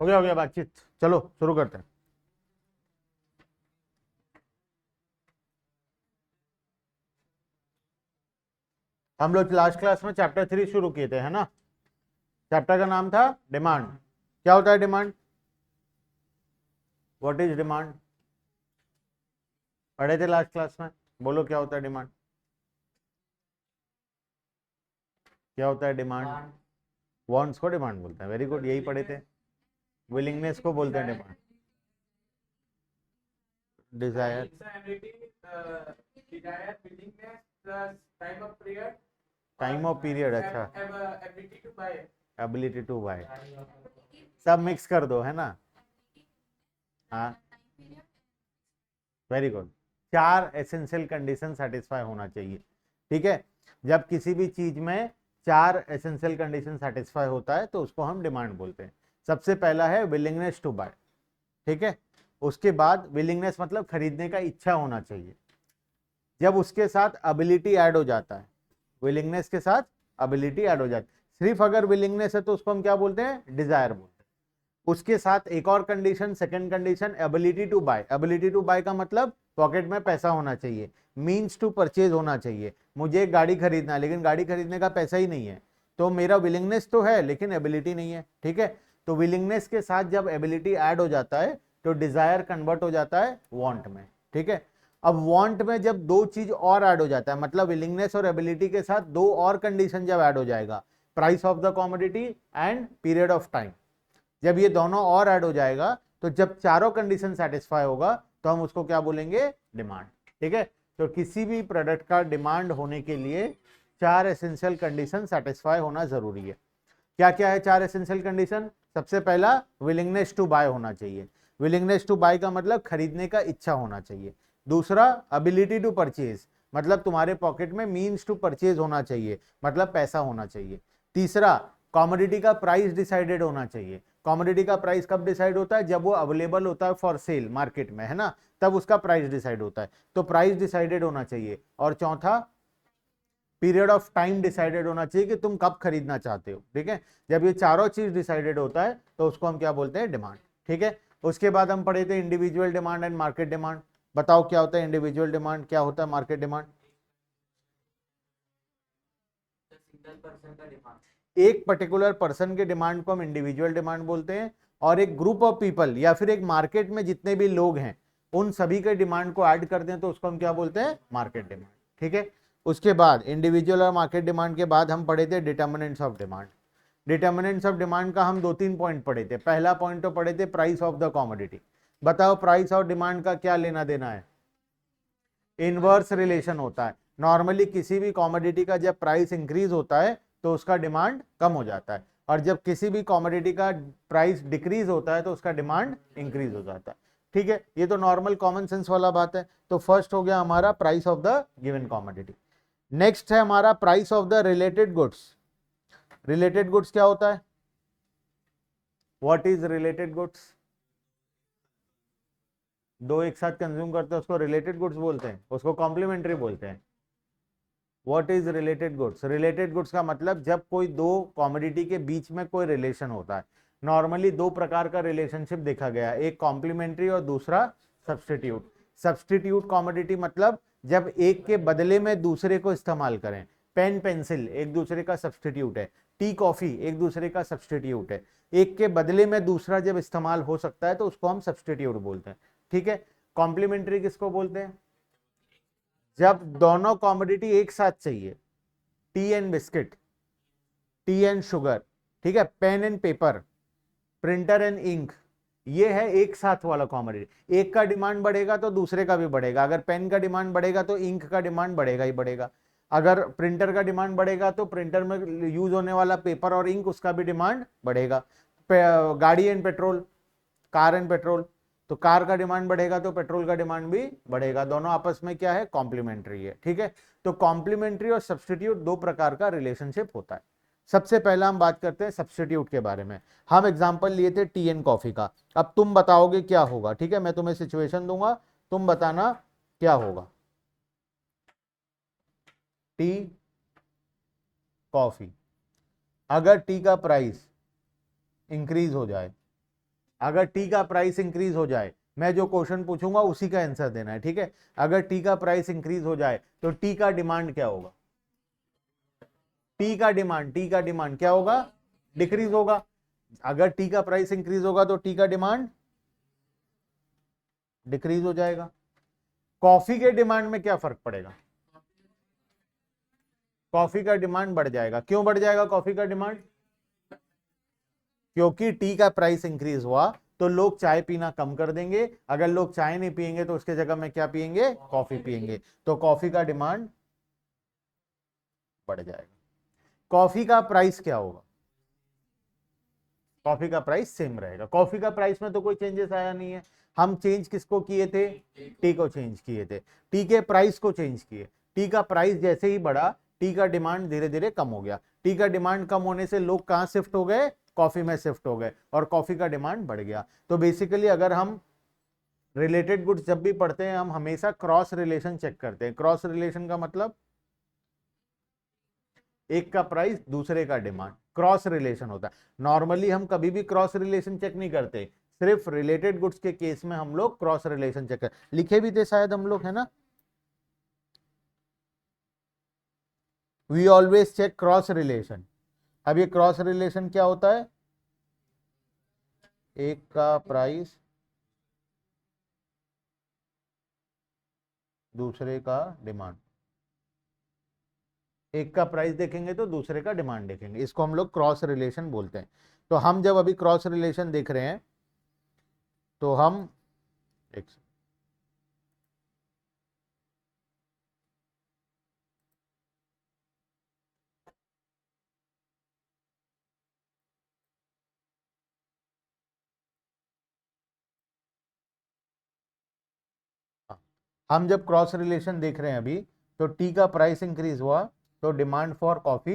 हो गया बातचीत। चलो शुरू करते हैं। हम लोग लास्ट क्लास में चैप्टर 3 शुरू किए थे, है ना। चैप्टर का नाम था डिमांड। क्या होता है डिमांड? What is demand? पढ़े थे लास्ट क्लास में। बोलो क्या होता है डिमांड? क्या होता है डिमांड? वांट्स को डिमांड बोलते हैं। वेरी गुड, यही पढ़े थे। विलिंगनेस को बोलते हैं demand. Desire. Time of period, अच्छा। Ability to buy. सब मिक्स कर दो, है ना। हाँ, वेरी गुड। चार एसेंशियल कंडीशन सेटिस्फाई होना चाहिए। ठीक है। जब किसी भी चीज में चार एसेंशियल कंडीशन सेटिस्फाई होता है तो उसको हम डिमांड बोलते हैं। सबसे पहला है विलिंगनेस टू बाय। ठीक है। उसके बाद विलिंगनेस मतलब खरीदने का इच्छा होना चाहिए। जब उसके साथ एबिलिटी ऐड हो जाता है, विलिंगनेस के साथ एबिलिटी ऐड हो जाती है। सिर्फ अगर विलिंगनेस है तो उसको हम क्या बोलते हैं? डिजायर बोलते हैं। उसके साथ एक और condition, second condition, ability to buy. Ability to buy का मतलब पॉकेट में पैसा होना चाहिए, मींस टू परचेज होना चाहिए। मुझे एक गाड़ी खरीदना है लेकिन गाड़ी खरीदने का पैसा ही नहीं है, तो मेरा विलिंगनेस तो है लेकिन एबिलिटी नहीं है। ठीक है। तो विलिंगनेस के साथ जब एबिलिटी ऐड हो जाता है तो डिजायर कन्वर्ट हो जाता है वांट में। ठीक है। अब वांट में जब दो चीज और ऐड हो जाता है, मतलब विलिंगनेस और एबिलिटी के साथ दो और कंडीशन जब ऐड हो जाएगा, price of the commodity and period of time, जब ये दोनों और ऐड हो जाएगा तो जब चारों कंडीशन सेटिस्फाई होगा तो हम उसको क्या बोलेंगे? डिमांड। ठीक है। तो किसी भी प्रोडक्ट का डिमांड होने के लिए चार एसेंशियल कंडीशन सेटिस्फाई होना जरूरी है। क्या क्या है चार एसेंशियल कंडीशन? सबसे पहला विलिंगनेस टू बाय होना चाहिए। विलिंगनेस टू बाय का मतलब खरीदने का इच्छा होना चाहिए। दूसरा एबिलिटी टू परचेज, मतलब तुम्हारे पॉकेट में मींस टू परचेज होना चाहिए, मतलब पैसा होना चाहिए। तीसरा, कॉमोडिटी का प्राइस डिसाइडेड होना चाहिए। कॉमोडिटी का प्राइस कब डिसाइड होता है? जब वो अवेलेबल होता है फॉर सेल मार्केट में, है ना, तब उसका प्राइस डिसाइड होता है। तो प्राइस डिसाइडेड होना चाहिए। और चौथा, पीरियड ऑफ टाइम डिसाइडेड होना चाहिए कि तुम कब खरीदना चाहते हो। ठीक है। जब ये चारों चीज डिसाइडेड होता है तो उसको हम क्या बोलते हैं? डिमांड। ठीक है। उसके बाद हम पढ़े थे individual demand and market demand. बताओ क्या होता है इंडिविजुअल डिमांड, क्या होता है मार्केट डिमांड? एक पर्टिकुलर पर्सन के डिमांड को हम इंडिविजुअल डिमांड बोलते हैं, और एक ग्रुप ऑफ पीपल या फिर एक मार्केट में जितने भी लोग हैं उन सभी के डिमांड को ऐड कर दें तो उसको हम क्या बोलते हैं? Market demand. ठीक है। उसके बाद इंडिविजुअल और मार्केट डिमांड के बाद हम पढ़े थे determinants of demand. Determinants of demand का हम दो तीन पॉइंट पढ़े थे। पहला पॉइंट तो पढ़े थे प्राइस ऑफ द कॉमोडिटी। बताओ प्राइस और डिमांड का क्या लेना देना है? इनवर्स रिलेशन होता है। नॉर्मली किसी भी कॉमोडिटी का जब प्राइस इंक्रीज होता है तो उसका डिमांड कम हो जाता है, और जब किसी भी कॉमोडिटी का प्राइस डिक्रीज होता है तो उसका डिमांड इंक्रीज हो जाता है। ठीक है। ये तो नॉर्मल कॉमन सेंस वाला बात है। तो फर्स्ट हो गया हमारा price of the given commodity. Next है हमारा price of the related goods. Related goods क्या होता है? What is related goods? दो एक साथ कंज्यूम करते हैं उसको रिलेटेड गुड्स बोलते हैं, उसको कॉम्प्लीमेंट्री बोलते हैं। What is related goods? Related goods का मतलब जब कोई दो कॉमोडिटी के बीच में कोई रिलेशन होता है। नॉर्मली दो प्रकार का रिलेशनशिप देखा गया है, एक कॉम्प्लीमेंट्री और दूसरा सब्सटीट्यूट। सब्सटीट्यूट कॉमोडिटी मतलब जब एक के बदले में दूसरे को इस्तेमाल करें। पेन पेंसिल एक दूसरे का सब्सटीट्यूट है, टी कॉफी एक दूसरे का सब्सटीट्यूट है। एक के बदले में दूसरा जब इस्तेमाल हो सकता है तो उसको हम सब्सटीट्यूट बोलते हैं। ठीक है। कॉम्प्लीमेंट्री किसको बोलते हैं? जब दोनों कॉमोडिटी एक साथ चाहिए, tea and biscuit, tea and sugar, ठीक है, pen and paper, printer and ink, ये है एक साथ वाला कॉमोडिटी। एक का डिमांड बढ़ेगा तो दूसरे का भी बढ़ेगा। अगर पेन का डिमांड बढ़ेगा तो इंक का डिमांड बढ़ेगा ही बढ़ेगा। अगर प्रिंटर का डिमांड बढ़ेगा तो प्रिंटर में यूज होने वाला पेपर और इंक उसका भी डिमांड बढ़ेगा। गाड़ी and petrol, car and petrol, तो कार का डिमांड बढ़ेगा तो पेट्रोल का डिमांड भी बढ़ेगा। दोनों आपस में क्या है? कॉम्प्लीमेंट्री है। ठीक है। तो कॉम्प्लीमेंट्री और सब्सटीट्यूट दो प्रकार का रिलेशनशिप होता है। सबसे पहला हम बात करते हैं सब्सटीट्यूट के बारे में। हम एग्जांपल लिए थे टी एंड कॉफी का। अब तुम बताओगे क्या होगा। ठीक है, मैं तुम्हें सिचुएशन दूंगा, तुम बताना क्या होगा। टी, कॉफी, अगर टी का प्राइस इंक्रीज हो जाए अगर टी का प्राइस इंक्रीज हो जाए, मैं जो क्वेश्चन पूछूंगा उसी का आंसर देना है, ठीक है। अगर टी का प्राइस इंक्रीज हो जाए तो टी का डिमांड क्या होगा? टी का डिमांड क्या होगा? डिक्रीज होगा। अगर टी का प्राइस इंक्रीज होगा तो टी का डिमांड डिक्रीज हो जाएगा। कॉफी के डिमांड में क्या फर्क पड़ेगा? कॉफी का डिमांड बढ़ जाएगा। क्यों बढ़ जाएगा कॉफी का डिमांड? क्योंकि टी का प्राइस इंक्रीज हुआ तो लोग चाय पीना कम कर देंगे। अगर लोग चाय नहीं पियेंगे तो उसके जगह में क्या पियेंगे? कॉफी पियेंगे। तो कॉफी का डिमांड बढ़ जाएगा। कॉफी का प्राइस क्या होगा? कॉफी का प्राइस सेम रहेगा। कॉफी का प्राइस में तो कोई चेंजेस आया नहीं है। हम चेंज किसको किए थे? टी को चेंज किए थे। टी के प्राइस को चेंज किए। टी का प्राइस जैसे ही बढ़ा, टी का डिमांड धीरे धीरे कम हो गया। टी का डिमांड कम होने से लोग कहां शिफ्ट हो गए? कॉफी में शिफ्ट हो गए और कॉफी का डिमांड बढ़ गया। तो बेसिकली अगर हम रिलेटेड गुड्स जब भी पढ़ते हैं, हम हमेशा क्रॉस रिलेशन चेक करते हैं। क्रॉस रिलेशन का मतलब एक का प्राइस दूसरे का डिमांड, क्रॉस रिलेशन होता है। नॉर्मली हम कभी भी क्रॉस रिलेशन चेक नहीं करते, सिर्फ रिलेटेड गुड्स के केस में हम लोग क्रॉस रिलेशन चेक कर, लिखे भी थे शायद हम लोग, है ना। We always check cross relation. अब ये क्रॉस रिलेशन क्या होता है? एक का प्राइस दूसरे का डिमांड, एक का प्राइस देखेंगे तो दूसरे का डिमांड देखेंगे, इसको हम लोग क्रॉस रिलेशन बोलते हैं। तो हम जब अभी क्रॉस रिलेशन देख रहे हैं तो हम एक हम जब क्रॉस रिलेशन देख रहे हैं अभी, तो टी का प्राइस इंक्रीज हुआ तो डिमांड फॉर कॉफी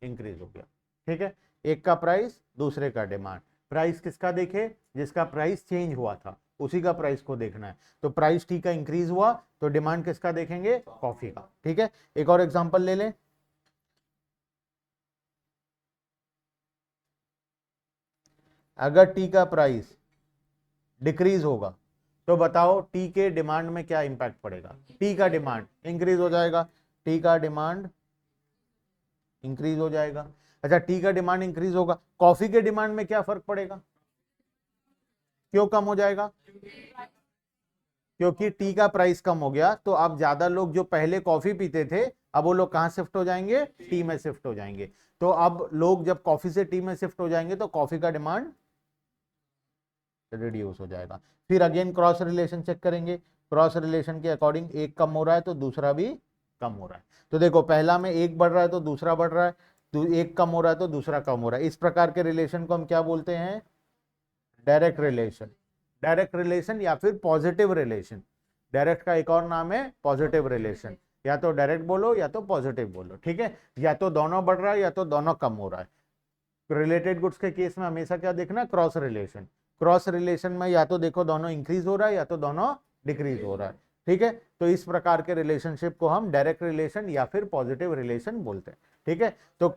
इंक्रीज हो गया, ठीक है। एक का प्राइस दूसरे का डिमांड, प्राइस किसका देखे? जिसका प्राइस चेंज हुआ था उसी का प्राइस को देखना है। तो प्राइस टी का इंक्रीज हुआ तो डिमांड किसका देखेंगे? कॉफी का, ठीक है। एक और एग्जांपल ले लें। अगर टी का प्राइस डिक्रीज होगा तो बताओ टी के डिमांड में क्या इंपैक्ट पड़ेगा? टी का डिमांड इंक्रीज हो जाएगा। टी का डिमांड इंक्रीज हो जाएगा। अच्छा, टी का डिमांड इंक्रीज होगा, कॉफी के डिमांड में क्या फर्क पड़ेगा? क्यों कम हो जाएगा? क्योंकि टी का प्राइस कम हो गया तो अब ज्यादा लोग जो पहले कॉफी पीते थे, अब वो लोग कहां शिफ्ट हो जाएंगे? टी में शिफ्ट हो जाएंगे। तो अब लोग जब कॉफी से टी में शिफ्ट हो जाएंगे तो कॉफी का डिमांड रिड्यूस हो जाएगा। फिर अगेन क्रॉस रिलेशन चेक करेंगे। क्रॉस रिलेशन के अकॉर्डिंग एक कम हो रहा है तो दूसरा भी कम हो रहा है। तो देखो, पहला में एक बढ़ रहा है तो दूसरा बढ़ रहा है, तो एक कम हो रहा है तो दूसरा कम हो रहा है। इस प्रकार के रिलेशन को हम क्या बोलते हैं? Direct relation. डायरेक्ट रिलेशन या फिर पॉजिटिव रिलेशन। डायरेक्ट का एक और नाम है पॉजिटिव रिलेशन। या तो डायरेक्ट बोलो या तो पॉजिटिव बोलो, ठीक है। या तो दोनों बढ़ रहा है या तो दोनों कम हो रहा है। रिलेटेड गुड्स के केस में हमेशा क्या देखना? Cross relation. क्रॉस रिलेशन में या तो देखो दोनों इंक्रीज हो रहा है या तो दोनों डिक्रीज हो रहा है, ठीक है। तो इस प्रकार के रिलेशनशिप को हम डायरेक्ट रिलेशन या फिर पॉजिटिव रिलेशन बोलते हैं, ठीक है। तो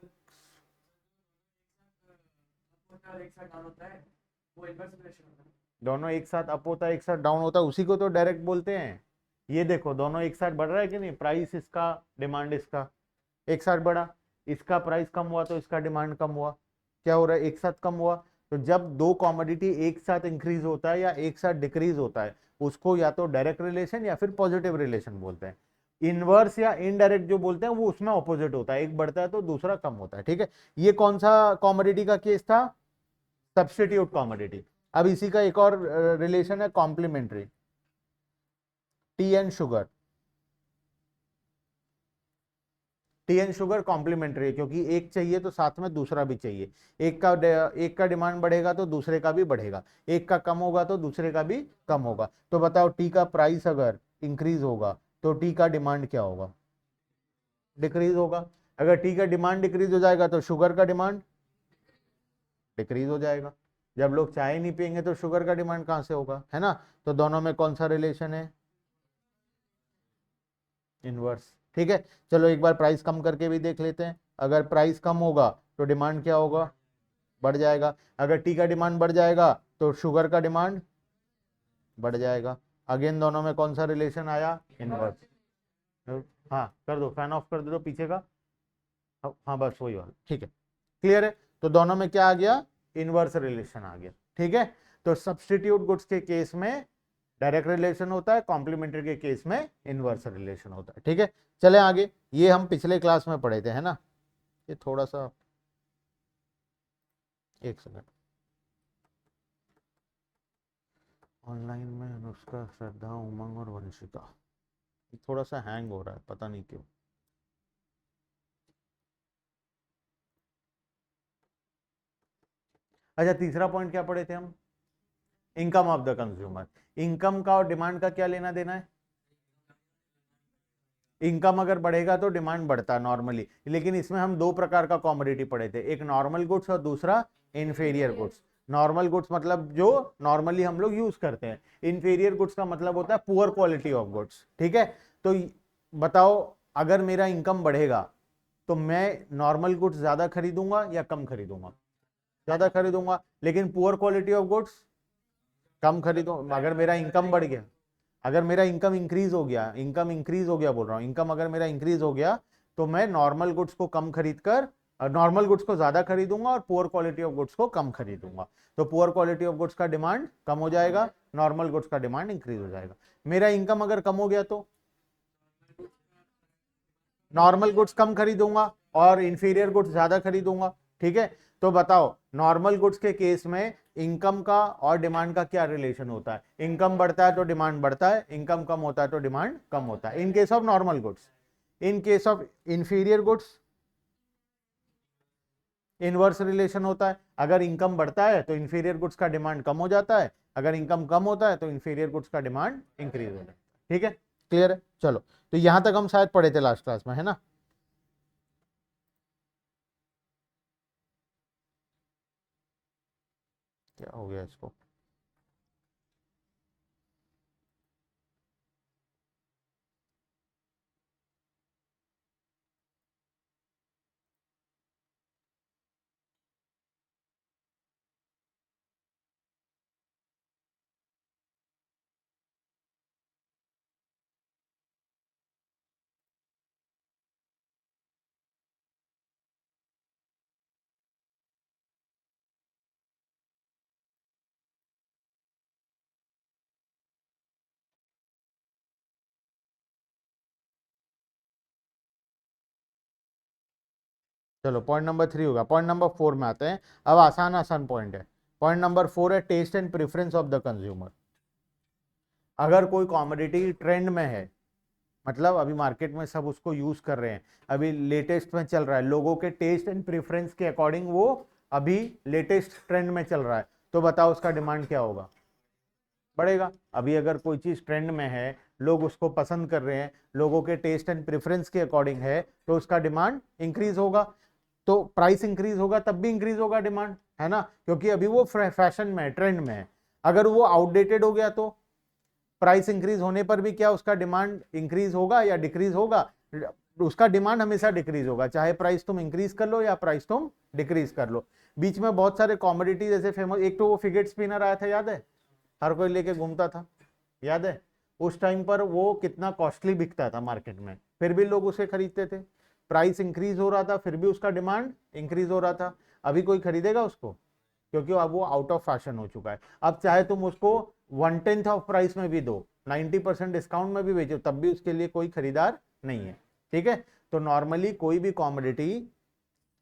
दोनों एक साथ अप होता है, एक साथ डाउन होता है, उसी को तो डायरेक्ट बोलते हैं। ये देखो दोनों एक साथ बढ़ रहा है कि नहीं? प्राइस इसका, डिमांड इसका, एक साथ बढ़ा। इसका प्राइस कम हुआ तो इसका डिमांड कम हुआ। क्या हो रहा है? एक साथ कम हुआ। तो जब दो कॉमोडिटी एक साथ इंक्रीज होता है या एक साथ डिक्रीज होता है, उसको या तो डायरेक्ट रिलेशन या फिर पॉजिटिव रिलेशन बोलते हैं। इनवर्स या इनडायरेक्ट जो बोलते हैं वो उसमें ऑपोजिट होता है, एक बढ़ता है तो दूसरा कम होता है, ठीक है। ये कौन सा कॉमोडिटी का केस था? Substitute commodity. अब इसी का एक और रिलेशन है complementary. Tea and sugar. Tea and sugar complementary है क्योंकि एक चाहिए तो साथ में दूसरा भी चाहिए। एक का डिमांड बढ़ेगा तो दूसरे का भी बढ़ेगा, एक का कम होगा तो दूसरे का भी कम होगा। तो बताओ टी का प्राइस अगर इंक्रीज होगा तो टी का डिमांड क्या होगा? डिक्रीज होगा। अगर टी का डिमांड डिक्रीज हो जाएगा तो शुगर का डिमांड डिक्रीज हो जाएगा। जब लोग चाय नहीं पियेंगे तो शुगर का डिमांड कहां से होगा, है ना। तो दोनों में कौन सा रिलेशन है? इनवर्स, ठीक है। चलो एक बार प्राइस कम करके भी देख लेते हैं। अगर प्राइस कम होगा तो डिमांड क्या होगा? बढ़ जाएगा। अगर टी का डिमांड बढ़ जाएगा तो शुगर का डिमांड बढ़ जाएगा। अगेन दोनों में कौन सा रिलेशन आया, इनवर्स। हाँ कर दो, फैन ऑफ कर दो पीछे का। हाँ बस वही वाला, ठीक है, क्लियर है। तो दोनों में क्या आ गया, इनवर्स रिलेशन आ गया, ठीक है। तो सब्स्टिट्यूट गुड्स के केस में डायरेक्ट रिलेशन होता है, कॉम्प्लीमेंट्री के केस में इनवर्स रिलेशन होता है, ठीक है। चले आगे, ये हम पिछले क्लास में पढ़े थे, है ना। ये थोड़ा सा, एक सेकंड, ऑनलाइन में अनुष्का, श्रद्धा, उमंग और वंशिका, थोड़ा सा हैंग हो रहा है, पता नहीं क्यों। अच्छा, तीसरा पॉइंट क्या पढ़े थे हम, income of the consumer. Income का और डिमांड का क्या लेना देना है, इनकम अगर बढ़ेगा तो डिमांड बढ़ता है नॉर्मली, लेकिन इसमें हम दो प्रकार का कॉमोडिटी पढ़े थे, एक नॉर्मल गुड्स और दूसरा इन्फीरियर गुड्स। नॉर्मल गुड्स मतलब जो नॉर्मली हम लोग यूज करते हैं, इन्फीरियर गुड्स का मतलब होता है पुअर क्वालिटी ऑफ गुड्स, ठीक है। तो बताओ, अगर मेरा इनकम बढ़ेगा तो मैं नॉर्मल गुड्स ज्यादा खरीदूंगा या कम खरीदूंगा, ज्यादा खरीदूंगा, लेकिन पुअर क्वालिटी ऑफ गुड्स कम खरीदूंगा। अगर मेरा इनकम बढ़ गया, अगर मेरा इनकम इंक्रीज हो गया, इनकम इंक्रीज हो गया बोल रहा हूँ, इनकम अगर मेरा इंक्रीज हो गया तो मैं नॉर्मल गुड्स को कम खरीद कर, नॉर्मल गुड्स को ज्यादा खरीदूंगा और पुअर क्वालिटी ऑफ गुड्स को कम खरीदूंगा। तो पुअर क्वालिटी ऑफ गुड्स का डिमांड कम हो जाएगा, नॉर्मल गुड्स का डिमांड इंक्रीज हो जाएगा। मेरा इनकम अगर कम हो गया तो नॉर्मल गुड्स कम खरीदूंगा और इंफीरियर गुड्स ज्यादा खरीदूंगा, ठीक है। तो बताओ, नॉर्मल गुड्स के केस में इनकम का और डिमांड का क्या रिलेशन होता है, इनकम बढ़ता है तो डिमांड बढ़ता है, इनकम कम होता है तो डिमांड कम होता है, in case of normal goods. In case of inferior goods inverse relation होता है, अगर इनकम बढ़ता है तो इंफीरियर गुड्स का डिमांड कम हो जाता है, अगर इनकम कम होता है तो इंफीरियर गुड्स का डिमांड इंक्रीज हो जाता है, ठीक है, क्लियर है। चलो, तो यहां तक हम शायद पढ़े थे लास्ट क्लास में, है ना। क्या हो गया इसको, चलो पॉइंट नंबर 3 होगा, पॉइंट नंबर 4 में आते हैं। अब आसान आसान पॉइंट है। पॉइंट नंबर 4 है taste and preference of the consumer. अगर कोई कॉमोडिटी ट्रेंड में है, मतलब अभी मार्केट में सब उसको यूज कर रहे हैं, अभी लेटेस्ट में चल रहा है, लोगों के टेस्ट एंड प्रेफरेंस के अकॉर्डिंग वो अभी लेटेस्ट ट्रेंड में चल रहा है, तो बताओ उसका डिमांड क्या होगा, बढ़ेगा। अभी अगर कोई चीज ट्रेंड में है, लोग उसको पसंद कर रहे हैं, लोगों के टेस्ट एंड प्रेफरेंस के अकॉर्डिंग है, तो उसका डिमांड इंक्रीज होगा। तो प्राइस इंक्रीज होगा तब भी इंक्रीज होगा डिमांड, है ना, क्योंकि अभी वो फैशन में है, ट्रेंड में है। अगर वो आउटडेटेड हो गया तो प्राइस इंक्रीज होने पर भी क्या उसका डिमांड इंक्रीज होगा या डिक्रीज होगा, उसका डिमांड हमेशा डिक्रीज होगा, चाहे प्राइस तुम इंक्रीज कर लो या प्राइस तुम डिक्रीज कर लो। बीच में बहुत सारे कॉमोडिटी जैसे फेमस, एक तो वो फिगेट स्पिनर आया था, याद है, हर कोई लेके घूमता था, याद है। उस टाइम पर वो कितना कॉस्टली बिकता था मार्केट में, फिर भी लोग उसे खरीदते थे। प्राइस इंक्रीज हो रहा था फिर भी उसका डिमांड इंक्रीज हो रहा था। अभी कोई खरीदेगा उसको, क्योंकि अब वो आउट ऑफ फैशन हो चुका है। अब चाहे तुम उसको 1/10 ऑफ प्राइस में भी दो, 90% डिस्काउंट में भी बेचो, तब भी उसके लिए कोई खरीदार नहीं है, ठीक है। तो नॉर्मली कोई भी कॉमोडिटी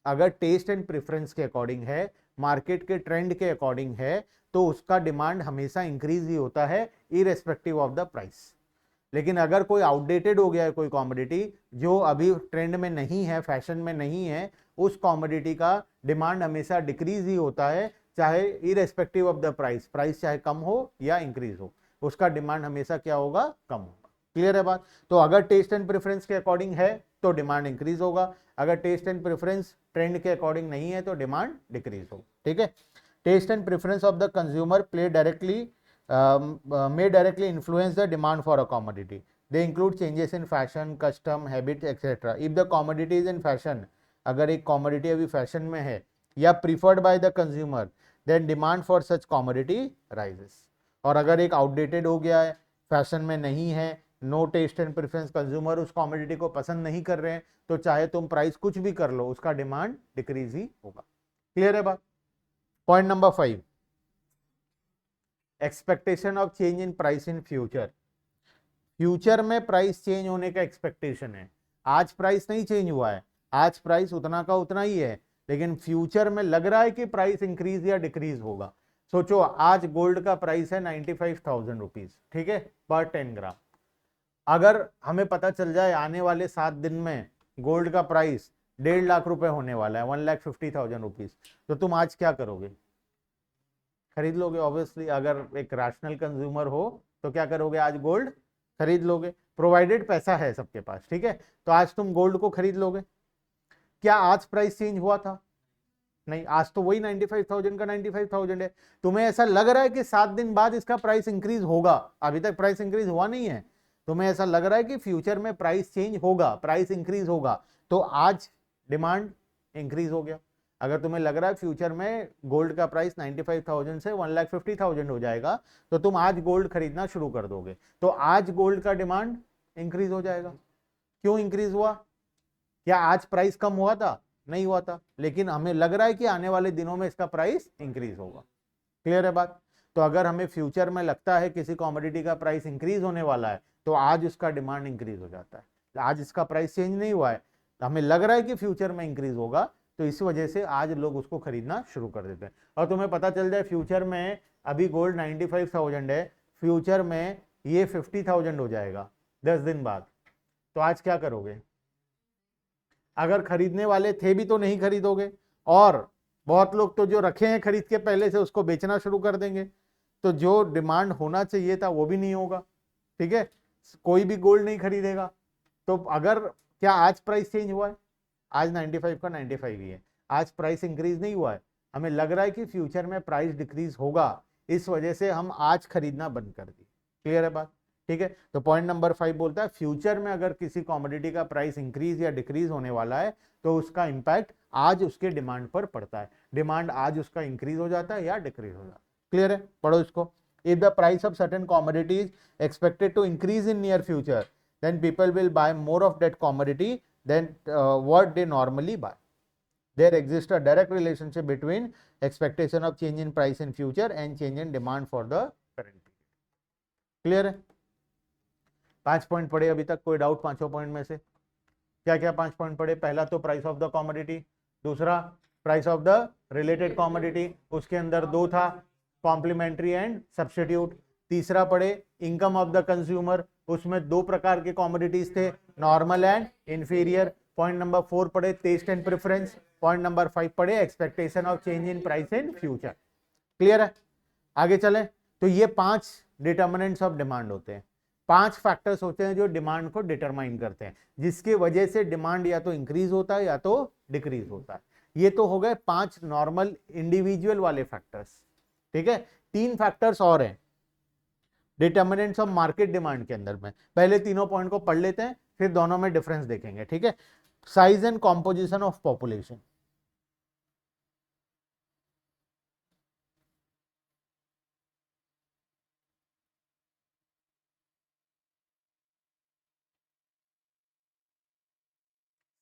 अगर टेस्ट एंड प्रेफरेंस के अकॉर्डिंग है, मार्केट के ट्रेंड के अकॉर्डिंग है, तो उसका डिमांड हमेशा इंक्रीज ही होता है, इरेस्पेक्टिव ऑफ द प्राइस। लेकिन अगर कोई आउटडेटेड हो गया है, कोई कॉमोडिटी जो अभी ट्रेंड में नहीं है, फैशन में नहीं है, उस कॉमोडिटी का डिमांड हमेशा डिक्रीज ही होता है, चाहे irrespective of the price, price चाहे कम हो या इंक्रीज हो, उसका डिमांड हमेशा क्या होगा, कम होगा। क्लियर है बात। तो अगर टेस्ट एंड प्रेफरेंस के अकॉर्डिंग है तो डिमांड इंक्रीज होगा, अगर टेस्ट एंड प्रेफरेंस ट्रेंड के अकॉर्डिंग नहीं है तो डिमांड डिक्रीज होगा, ठीक है। Taste and preference of the consumer play directly may directly influence the demand for a commodity. They include changes in fashion, custom, habit, etc. If the commodity is in fashion, अगर एक commodity अभी fashion में है या preferred by the consumer, then demand for such commodity rises. और अगर एक outdated हो गया है, फैशन में नहीं है, no taste and preference, consumer उस कॉमोडिटी को पसंद नहीं कर रहे हैं, तो चाहे तुम प्राइस कुछ भी कर लो, उसका डिमांड डिक्रीज ही होगा। क्लियर है बात? Point number 5, expectation of change in price in future. Future में प्राइस चेंज होने का एक्सपेक्टेशन है। आज प्राइस नहीं चेंज हुआ है, आज प्राइस उतना का उतना ही है, लेकिन फ्यूचर में लग रहा है कि प्राइस इंक्रीज या डिक्रीज होगा। सोचो, आज गोल्ड का प्राइस है 95,000 रुपीज, ठीक है, पर 10 ग्राम। अगर हमें पता चल जाए आने वाले 7 दिन में गोल्ड का प्राइस 1.5 लाख रुपए होने वाला है, 1,50,000 रुपीज, तो तुम आज क्या करोगे? खरीद लोगे ऑब्वियसली। अगर एक रैशनल कंज्यूमर हो तो क्या करोगे? आज गोल्ड खरीद लोगे, प्रोवाइडेड पैसा है सबके पास, ठीक है, तो आज तुम गोल्ड को खरीद लोगे। क्या आज प्राइस चेंज हुआ था? नहीं, आज तो वही 95,000 का 95,000 है। तुम्हें ऐसा लग रहा है कि 7 दिन बाद इसका प्राइस इंक्रीज होगा, अभी तक प्राइस इंक्रीज हुआ नहीं है, तुम्हें ऐसा लग रहा है कि फ्यूचर में प्राइस चेंज होगा, प्राइस इंक्रीज होगा, तो आज डिमांड इंक्रीज हो गया। अगर तुम्हें लग रहा है फ्यूचर में गोल्ड का प्राइस 95,000 से 1,50,000 हो जाएगा, तो तुम आज गोल्ड खरीदना शुरू कर दोगे, तो आज गोल्ड का डिमांड इंक्रीज हो जाएगा। क्यों इंक्रीज हुआ? क्या आज प्राइस कम हुआ था? नहीं हुआ था, लेकिन हमें लग रहा है कि आने वाले दिनों में इसका प्राइस इंक्रीज होगा। क्लियर है बात? तो अगर हमें फ्यूचर में लगता है किसी कॉमोडिटी का प्राइस इंक्रीज होने वाला है, तो आज उसका डिमांड इंक्रीज हो जाता है। आज इसका प्राइस चेंज नहीं हुआ है, तो हमें लग रहा है कि फ्यूचर में इंक्रीज होगा, तो इस वजह से आज लोग उसको खरीदना शुरू कर देते हैं। और तुम्हें पता चल जाए फ्यूचर में अभी गोल्ड 95,000 है, फ्यूचर में ये 50,000 हो जाएगा 10 दिन बाद, तो आज क्या करोगे? अगर खरीदने वाले थे भी तो नहीं खरीदोगे, और बहुत लोग तो जो रखे हैं खरीद के पहले से उसको बेचना शुरू कर देंगे, तो जो डिमांड होना चाहिए था वो भी नहीं होगा, ठीक है, कोई भी गोल्ड नहीं खरीदेगा। तो अगर क्या आज प्राइस चेंज हुआ है? आज 95 का 95 ही है, आज प्राइस इंक्रीज नहीं हुआ है, हमें लग रहा है कि फ्यूचर में प्राइस डिक्रीज होगा, इस वजह से हम आज खरीदना बंद कर दिए। क्लियर है बात? ठीक है, तो पॉइंट नंबर 5 बोलता है फ्यूचर में अगर किसी कॉमोडिटी का प्राइस इंक्रीज या डिक्रीज होने वाला है, तो उसका इंपैक्ट आज उसके डिमांड पर पड़ता है, डिमांड आज उसका इंक्रीज हो जाता है या डिक्रीज हो जाता है। क्लियर है? पढ़ो इसको। If the price of certain commodities expected to increase in near future, then people will buy more of that commodity than what they normally buy. There exists a direct relationship between expectation of change in price in future and change in demand for the current period. Clear है? 5 point पढ़े अभी तक, कोई doubt पांचों point में से? क्या क्या 5 पॉइंट पढ़े? पहला तो प्राइस ऑफ द कॉमोडिटी, दूसरा price of the related commodity, उसके अंदर दो था, कॉम्प्लीमेंट्री एंड सब्स्टिट्यूट। तीसरा पढ़े इनकम ऑफ द कंज्यूमर, उसमें 2 प्रकार के कॉमोडिटीज थे, normal and inferior. Point number 4 पढ़े taste and preference. Point number 5 पढ़े expectation of change in price in future. Clear है? आगे चले तो ये 5 डिटर्मिनेंट्स ऑफ डिमांड होते हैं, 5 फैक्टर्स होते हैं जो डिमांड को डिटरमाइन करते हैं, जिसकी वजह से डिमांड या तो इंक्रीज होता है या तो डिक्रीज होता है। ये तो हो गए 5 नॉर्मल इंडिविजुअल वाले फैक्टर्स, ठीक है। 3 फैक्टर्स और हैं डिटर्मिनेंट्स ऑफ मार्केट डिमांड के अंदर में। पहले तीनों पॉइंट को पढ़ लेते हैं, फिर दोनों में डिफरेंस देखेंगे, ठीक है। Size and composition of population,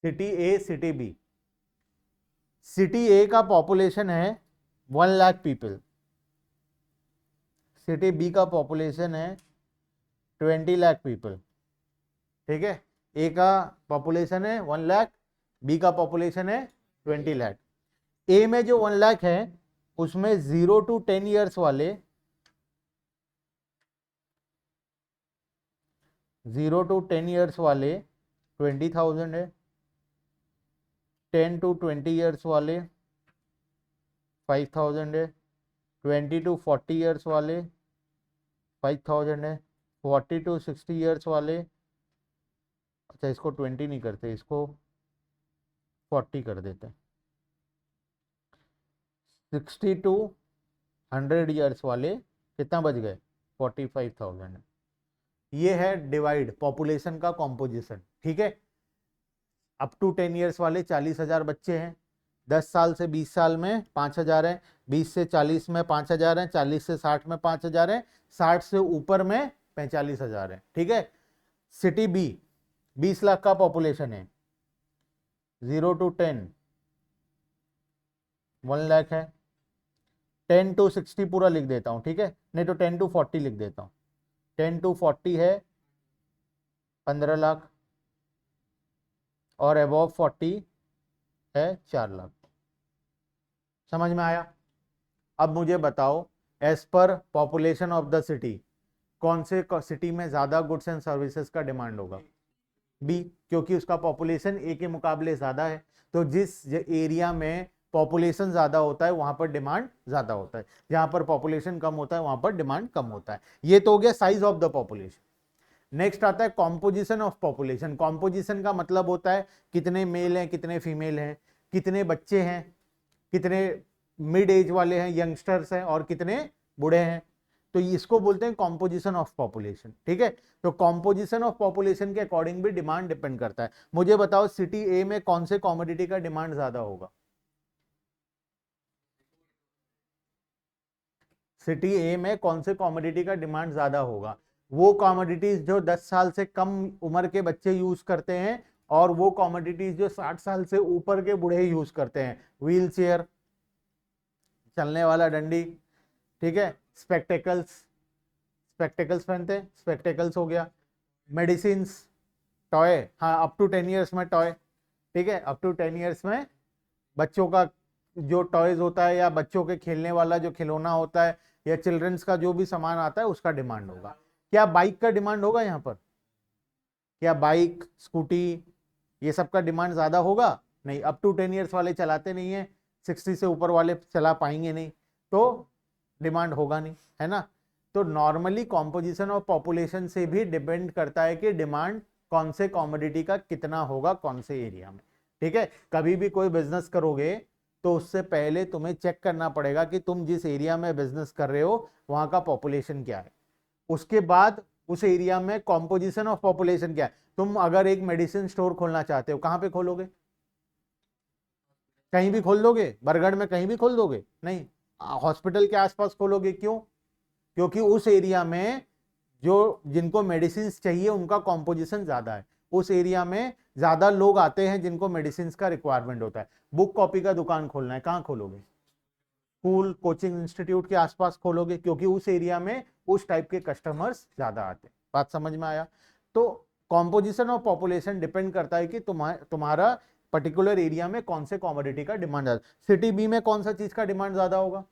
city A city B. City A का पॉपुलेशन है 1 लाख पीपल, सिटी बी का पॉपुलेशन है 20 लाख पीपल, ठीक है। ए का पॉपुलेशन है 1 लाख, बी का पॉपुलेशन है 20 लाख। ए में जो 1 लाख है उसमें 0 to 10 ईयर्स वाले 0 to 10 ईयर्स वाले 20,000 है, 10 to 20 ईयर्स वाले 5,000 है, 20 to 40 ईयर्स वाले 5,000 है, 40 to 60 ईयर्स वाले, अच्छा इसको 20 नहीं करते, इसको 40 कर देते हैं, 60 to 100 ईयर्स वाले कितना बच गए? 45,000 है। ये है डिवाइड पॉपुलेशन का कॉम्पोजिशन, ठीक है। अप टू 10 ईयर्स वाले 40,000 बच्चे हैं, 10 साल से 20 साल में 5,000 है, 20 से 40 में 5,000 है, 40 से 60 में 5,000 है, 60 से ऊपर में 45,000 है। ठीक है। सिटी बी 20 लाख का पॉपुलेशन है, 0 to 10 1 लाख है। 10 to 60 पूरा लिख देता हूं, ठीक है, नहीं तो 10 to 40 लिख देता हूं। 10 to 40 है 15 लाख, और अबव 40 है 4 लाख। समझ में आया? अब मुझे बताओ, as per population of the city कौन से सिटी में ज्यादा गुड्स एंड सर्विसेज का डिमांड होगा? बी, क्योंकि उसका पॉपुलेशन ए के मुकाबले ज्यादा है। तो जिस एरिया में पॉपुलेशन ज्यादा होता है वहां पर डिमांड ज्यादा होता है, जहां पर पॉपुलेशन कम होता है वहां पर डिमांड कम होता है। ये तो हो गया size of the population. Next आता है कॉम्पोजिशन ऑफ पॉपुलेशन। कॉम्पोजिशन का मतलब होता है कितने मेल हैं, कितने फीमेल हैं, कितने बच्चे हैं, कितने मिड एज वाले हैं, यंगस्टर्स हैं, और कितने बूढ़े हैं। तो इसको बोलते हैं कॉम्पोजिशन ऑफ पॉपुलेशन। ठीक है। तो कॉम्पोजिशन ऑफ पॉपुलेशन के अकॉर्डिंग भी डिमांड डिपेंड करता है। मुझे बताओ सिटी ए में कौन से कॉमोडिटी का डिमांड ज्यादा होगा? सिटी ए में कौन से कॉमोडिटी का डिमांड ज्यादा होगा? वो कॉमोडिटीज जो 10 साल से कम उम्र के बच्चे यूज करते हैं, और वो कॉमोडिटीज जो 60 साल से ऊपर के बूढ़े यूज करते हैं। व्हील चेयर, चलने वाला डंडी, ठीक है, स्पेक्टेकल्स, स्पेक्टेकल्स पहनते हैं, स्पेक्टेकल्स हो गया। मेडिसिन, टॉय, हाँ अप टू 10 ईयर्स में टॉय। ठीक है, अप टू 10 ईयर्स में बच्चों का जो टॉयज होता है, या बच्चों के खेलने वाला जो खिलौना होता है, या चिल्ड्रंस का जो भी सामान आता है उसका डिमांड होगा। क्या बाइक का डिमांड होगा यहाँ पर? क्या बाइक, स्कूटी, ये सब का डिमांड ज्यादा होगा? नहीं, अप टू 10 ईयर्स वाले चलाते नहीं है, 60 से ऊपर वाले चला पाएंगे नहीं, तो डिमांड होगा नहीं, है ना। तो नॉर्मली कॉम्पोजिशन ऑफ पॉपुलेशन से भी डिपेंड करता है कि डिमांड कौन से कॉमोडिटी का कितना होगा कौन से एरिया में। ठीक है। कभी भी कोई बिजनेस करोगे तो उससे पहले तुम्हें चेक करना पड़ेगा कि तुम जिस एरिया में बिजनेस कर रहे हो वहां का पॉपुलेशन क्या है। उसके बाद उस एरिया में कॉम्पोजिशन ऑफ पॉपुलेशन क्या है। तुम अगर एक मेडिसिन स्टोर खोलना चाहते हो, कहां पे खोलोगे? कहीं भी खोल दोगे? बरगढ़ में कहीं भी खोल दोगे? नहीं, हॉस्पिटल के आसपास खोलोगे। क्यों? क्योंकि उस एरिया में जो जिनको मेडिसिन चाहिए उनका कॉम्पोजिशन ज्यादा है। उस एरिया में ज्यादा लोग आते हैं जिनको मेडिसिन का रिक्वायरमेंट होता है। बुक कॉपी का दुकान खोलना है, कहां खोलोगे? स्कूल, कोचिंग इंस्टीट्यूट के आसपास खोलोगे, क्योंकि उस एरिया में उस टाइप के कस्टमर्स ज्यादा आते हैं। बात समझ में आया? तो कॉम्पोजिशन ऑफ पॉपुलेशन डिपेंड करता है कि तुम्हारा पर्टिकुलर एरिया में कौन से कॉमोडिटी का डिमांड ज्यादा। सिटी बी में कौन सा चीज का डिमांड ज्यादा होगा?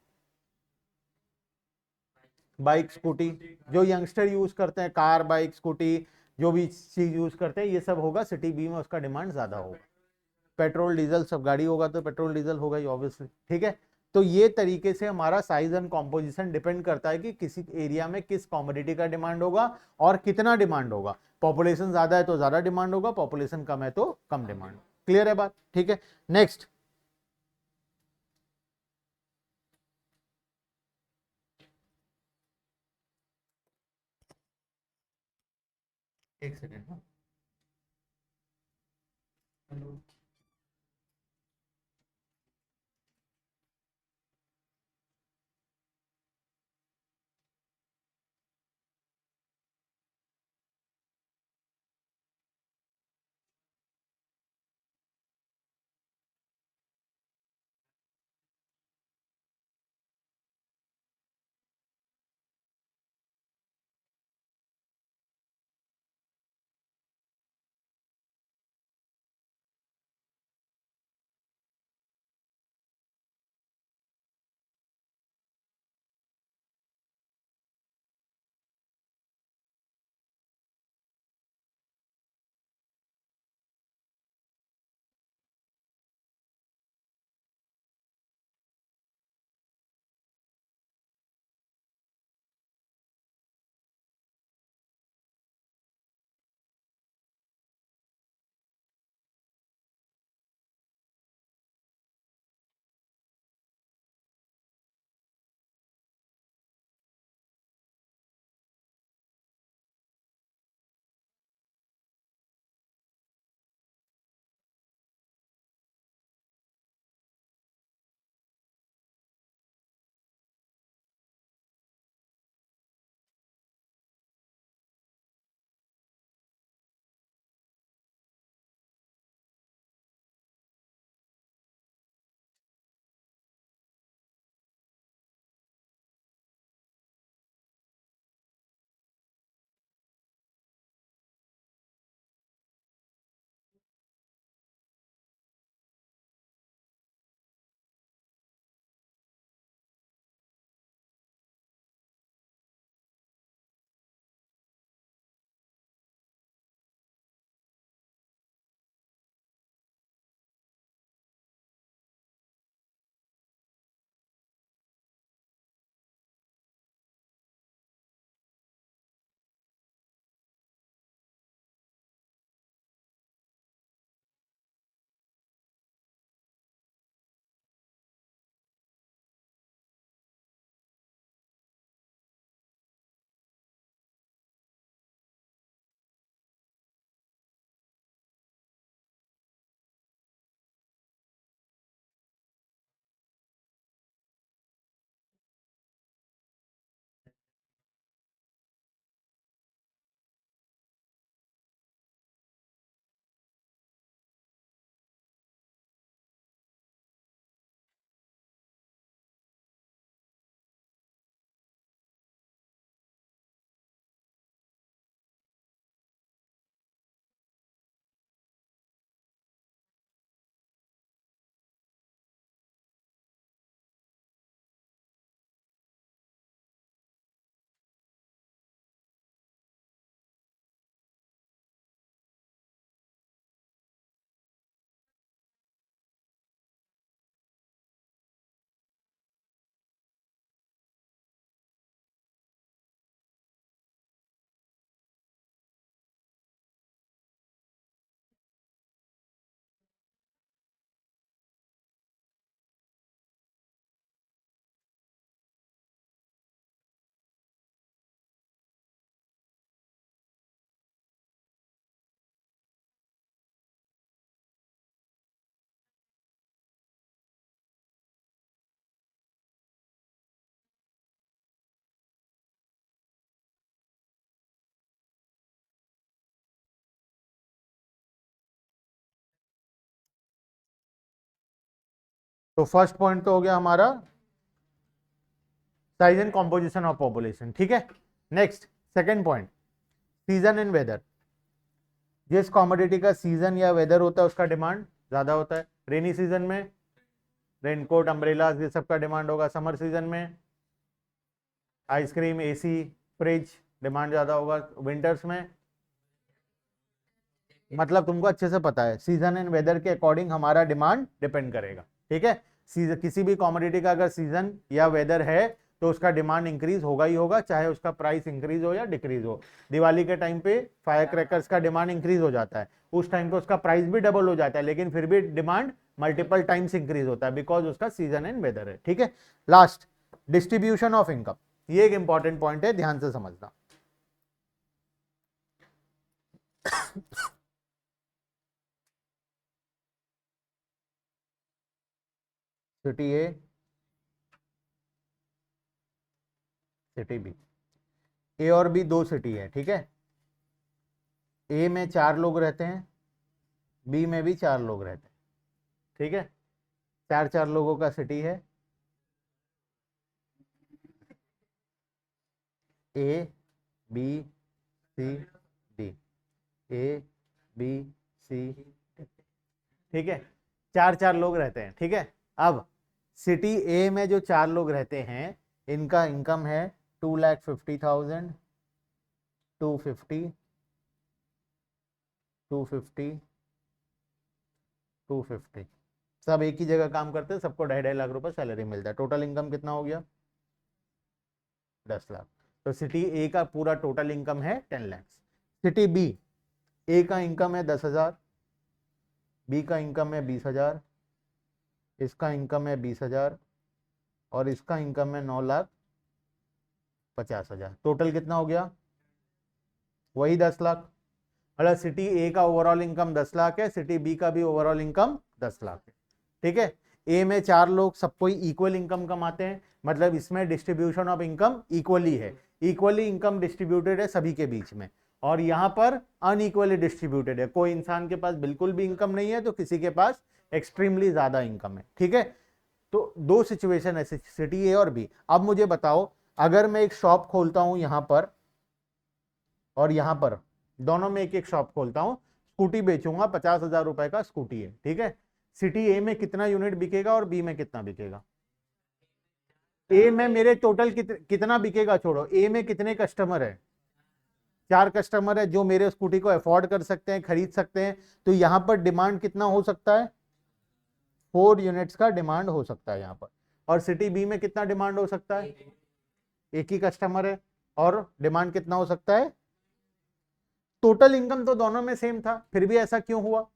बाइक, स्कूटी, जो यंगस्टर यूज करते हैं, कार, बाइक, स्कूटी, जो भी चीज यूज करते हैं, ये सब होगा सिटी बी में, उसका डिमांड ज्यादा होगा। पेट्रोल डीजल सब गाड़ी होगा तो पेट्रोल डीजल होगा ही ऑब्वियसली। ठीक है। तो ये तरीके से हमारा साइज एंड कॉम्पोजिशन डिपेंड करता है कि किसी एरिया में किस कॉमोडिटी का डिमांड होगा और कितना डिमांड होगा। पॉपुलेशन ज्यादा है तो ज्यादा डिमांड होगा, पॉपुलेशन कम है तो कम डिमांड। क्लियर है बात? ठीक है। नेक्स्ट, एक सेकेंड। तो फर्स्ट पॉइंट तो हो गया हमारा size and composition of population, ठीक है। Next second point, season and weather. जिस कॉमोडिटी का सीजन या वेदर होता है उसका डिमांड ज्यादा होता है। रेनी सीजन में रेनकोट, अम्ब्रेला, ये सब का डिमांड होगा। समर सीजन में आइसक्रीम, एसी, फ्रिज डिमांड ज्यादा होगा। विंटर्स में, मतलब तुमको अच्छे से पता है सीजन एंड वेदर के अकॉर्डिंग हमारा डिमांड डिपेंड करेगा, ठीक है। किसी भी कॉमोडिटी का अगर सीजन या वेदर है तो उसका डिमांड इंक्रीज होगा ही होगा, चाहे उसका प्राइस इंक्रीज हो या डिक्रीज हो। दिवाली के टाइम पे फायर क्रैकर्स का डिमांड इंक्रीज हो जाता है, उस टाइम पे उसका प्राइस भी डबल हो जाता है, लेकिन फिर भी डिमांड मल्टीपल टाइम्स इंक्रीज होता है बिकॉज उसका सीजन एंड वेदर है, ठीक है। Last, distribution of income. ये एक इंपॉर्टेंट पॉइंट है, ध्यान से समझना। City A, city B. ए और बी दो सिटी है, ठीक है। ए में 4 लोग रहते हैं, बी में भी 4 लोग रहते हैं, ठीक है। 4 लोगों का सिटी है। A B C D, A B C, ठीक है। 4 लोग रहते हैं, ठीक है। अब सिटी ए में जो 4 लोग रहते हैं इनका इनकम है 2,50,000, 250, 250, 250। सब एक ही जगह काम करते हैं, सबको 2.5 लाख रुपए सैलरी मिलता है। टोटल इनकम कितना हो गया? 10 लाख। तो सिटी ए का पूरा टोटल इनकम है 10 लाख। सिटी बी, ए का इनकम है 10,000, बी का इनकम है 20,000, इसका इनकम है 20,000 और इसका इनकम है 9,50,000। टोटल कितना हो गया? वही 10 लाख। मतलब सिटी ए का ओवरऑल इनकम 10 लाख है, सिटी बी का भी ओवरऑल इनकम 10 लाख है, ठीक है। ए में 4 लोग सब कोई इक्वल इनकम कमाते हैं, मतलब इसमें डिस्ट्रीब्यूशन ऑफ इनकम इक्वली है, इक्वली इनकम डिस्ट्रीब्यूटेड है सभी के बीच में। और यहाँ पर अनइक्वली डिस्ट्रीब्यूटेड है, कोई इंसान के पास बिल्कुल भी इनकम नहीं है तो किसी के पास एक्सट्रीमली ज्यादा इनकम है, ठीक है। तो दो सिचुएशन है, सिटी ए और बी। अब मुझे बताओ, अगर मैं एक शॉप खोलता हूं यहां पर और यहां पर, दोनों में एक एक शॉप खोलता हूं, स्कूटी बेचूंगा, 50,000 रुपए का स्कूटी है, ठीक है। सिटी ए में कितना यूनिट बिकेगा और बी में कितना बिकेगा? ए में मेरे टोटल कितना बिकेगा छोड़ो, ए में कितने कस्टमर है? 4 कस्टमर है जो मेरे स्कूटी को अफोर्ड कर सकते हैं, खरीद सकते हैं। तो यहां पर डिमांड कितना हो सकता है? 4 यूनिट्स का डिमांड हो सकता है यहाँ पर। और सिटी बी में कितना डिमांड हो सकता है? एक ही कस्टमर है और डिमांड कितना हो सकता है? टोटल इनकम तो दोनों में सेम था, फिर भी ऐसा क्यों हुआ?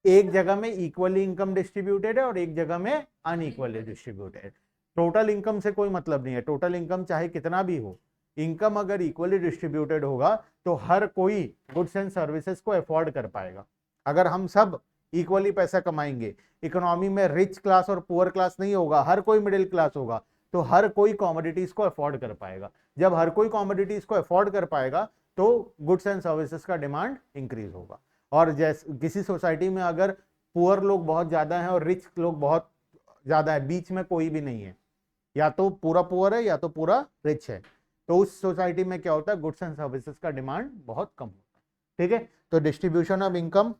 एक जगह में इक्वली इनकम डिस्ट्रीब्यूटेड है और एक जगह में अनइक्वली डिस्ट्रीब्यूटेड। टोटल इनकम से कोई मतलब नहीं है, टोटल इनकम चाहे कितना भी हो, इनकम अगर इक्वली डिस्ट्रीब्यूटेड होगा तो हर कोई गुड्स एंड सर्विसेज को अफोर्ड कर पाएगा। अगर हम सब इक्वली पैसा कमाएंगे, इकोनॉमी में रिच क्लास और पुअर क्लास नहीं होगा, हर कोई मिडिल क्लास होगा, तो हर कोई कॉमोडिटीज को अफोर्ड कर पाएगा। जब हर कोई कॉमोडिटीज को अफोर्ड कर पाएगा तो गुड्स एंड सर्विसेज का डिमांड इंक्रीज होगा। और जैसे किसी सोसाइटी में अगर पुअर लोग बहुत ज्यादा हैं और रिच लोग बहुत ज्यादा है, बीच में कोई भी नहीं है, या तो पूरा पुअर है या तो पूरा रिच है, तो उस सोसाइटी में क्या होता है? गुड्स एंड सर्विसेज का डिमांड बहुत कम होता है, ठीक है। तो डिस्ट्रीब्यूशन ऑफ इनकम,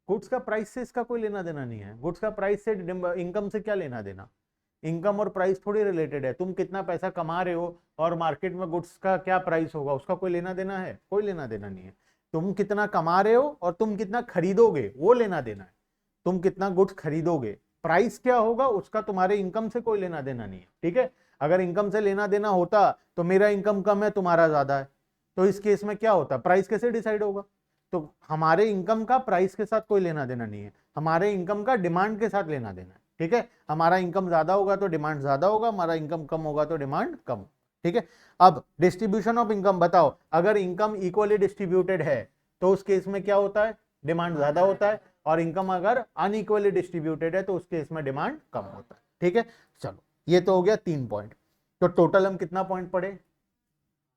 गुड्स का प्राइस से इसका कोई लेना देना नहीं है। गुड्स का प्राइस से इनकम से क्या लेना देना? इनकम और प्राइस थोड़ी रिलेटेड है। तुम कितना पैसा कमा रहे हो और मार्केट में गुड्स का क्या प्राइस होगा उसका कोई लेना देना है? कोई लेना देना नहीं है। तुम कितना कमा रहे हो और तुम कितना खरीदोगे वो लेना देना है। तुम कितना गुड्स खरीदोगे, प्राइस क्या होगा उसका तुम्हारे इनकम से कोई लेना देना नहीं है, ठीक है। अगर इनकम से लेना देना होता तो मेरा इनकम कम है, तुम्हारा ज्यादा है, तो इस केस में क्या होता? प्राइस कैसे डिसाइड होगा? तो हमारे इनकम का प्राइस के साथ कोई लेना देना नहीं है, हमारे इनकम का डिमांड के साथ लेना देना है, ठीक है। हमारा इनकम ज्यादा होगा तो डिमांड ज्यादा होगा, हमारा इनकम कम होगा तो डिमांड कम, ठीक है। अब डिस्ट्रीब्यूशन ऑफ इनकम बताओ, अगर इनकम इक्वली डिस्ट्रीब्यूटेड है तो उस केस में क्या होता है? डिमांड ज्यादा होता है। और इनकम अगर अनइक्वली डिस्ट्रीब्यूटेड है तो उस केस में डिमांड कम होता है, ठीक है। चलो, ये तो हो गया 3 पॉइंट। तो टोटल हम कितना पॉइंट पढ़े?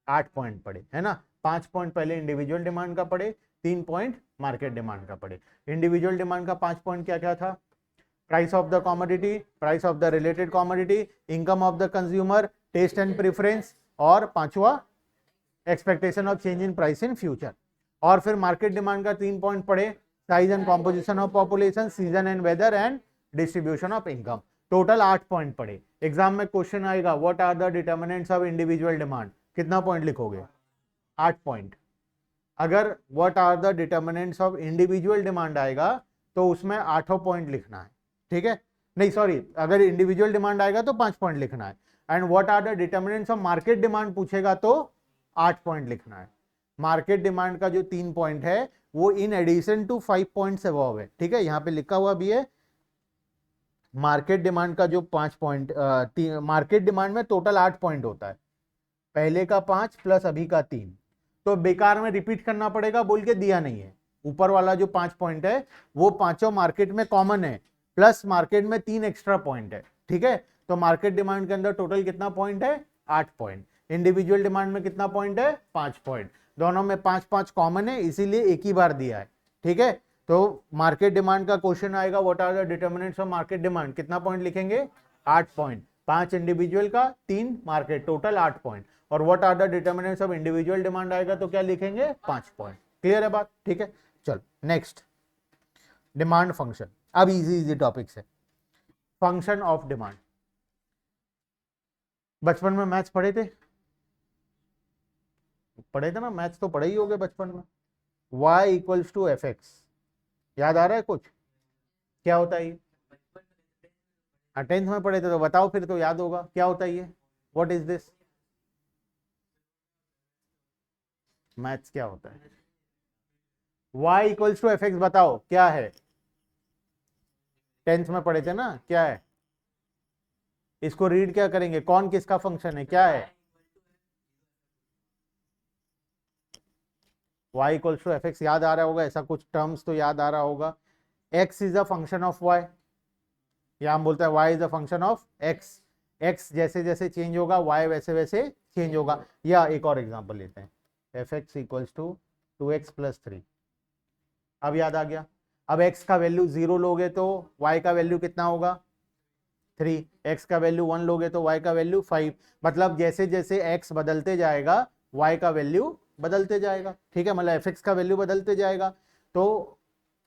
8 पॉइंट पढ़े, है ना। 5 पॉइंट पहले इंडिविजुअल डिमांड का पढ़े, 3 पॉइंट मार्केट डिमांड का पढ़े। इंडिविजुअल डिमांड का 5 पॉइंट क्या क्या था? Price of the commodity, price of the related commodity, income of the consumer, taste and preference, और पांचवा expectation of change in price in future. और फिर मार्केट डिमांड का 3 पॉइंट पढ़े, size and composition of population, season and weather and distribution of income. Total 8 point पढ़े। Exam में question आएगा what are the determinants of individual demand, कितना point लिखोगे? 8 point. अगर what are the determinants of individual demand आएगा तो उसमें 8 point लिखना है, ठीक है? नहीं सॉरी, अगर इंडिविजुअल डिमांड आएगा तो 5 पॉइंट लिखना है। And what are the determinants of market demand पूछेगा तो 8 पॉइंट लिखना है। मार्केट डिमांड का जो 3 पॉइंट है वो in addition to 5 points above है, ठीक है? यहां पे लिखा हुआ भी है मार्केट डिमांड का जो 5 पॉइंट, मार्केट डिमांड में टोटल 8 पॉइंट होता है, पहले का 5 प्लस अभी का 3, तो बेकार में रिपीट करना पड़ेगा बोल के दिया नहीं है। ऊपर वाला जो 5 पॉइंट है वो पांचों मार्केट में कॉमन है, प्लस मार्केट में 3 एक्स्ट्रा पॉइंट है, ठीक है? तो मार्केट डिमांड के अंदर टोटल कितना पॉइंट है? 8 पॉइंट। इंडिविजुअल डिमांड में कितना पॉइंट है? 5 पॉइंट। दोनों में 5-5 कॉमन है, इसीलिए एक ही बार दिया है, ठीक है? तो मार्केट डिमांड का क्वेश्चन आएगा what are the determinants of market demand, कितना पॉइंट लिखेंगे? 8 पॉइंट। 5 इंडिविजुअल का, 3 मार्केट, टोटल 8 पॉइंट। और what are the determinants of individual demand आएगा तो क्या लिखेंगे? 5 पॉइंट। क्लियर है बात? ठीक है, चलो नेक्स्ट, डिमांड फंक्शन। अब इजी टॉपिक्स है। फंक्शन ऑफ डिमांड, बचपन में मैथ्स पढ़े थे ना? मैथ्स तो पढ़े ही होगे बचपन में। y equals to F X, याद आ रहा है कुछ? क्या होता है ये? 10th में पढ़े थे तो बताओ फिर तो याद होगा। क्या होता है ये? What is this? मैथ्स क्या होता है? y equals to F X, बताओ क्या है? 10th में पढ़े थे ना, क्या है? इसको रीड क्या करेंगे? कौन किसका फंक्शन है? क्या है? y equals to F X, याद आ रहा होगा, ऐसा कुछ टर्म्स तो याद आ रहा होगा। x is a function of y, या हम बोलते हैं y is a function of x। x जैसे जैसे चेंज होगा y वैसे वैसे चेंज होगा। या एक और एग्जांपल लेते हैं, F X equals to 2x plus 3। अब याद आ गया। अब x का वैल्यू 0 लोगे तो y का वैल्यू कितना होगा? 3। x का वैल्यू 1 लोगे तो y का वैल्यू 5। मतलब जैसे जैसे x बदलते जाएगा y का वैल्यू बदलते जाएगा, ठीक है? मतलब fx का वैल्यू बदलते जाएगा। तो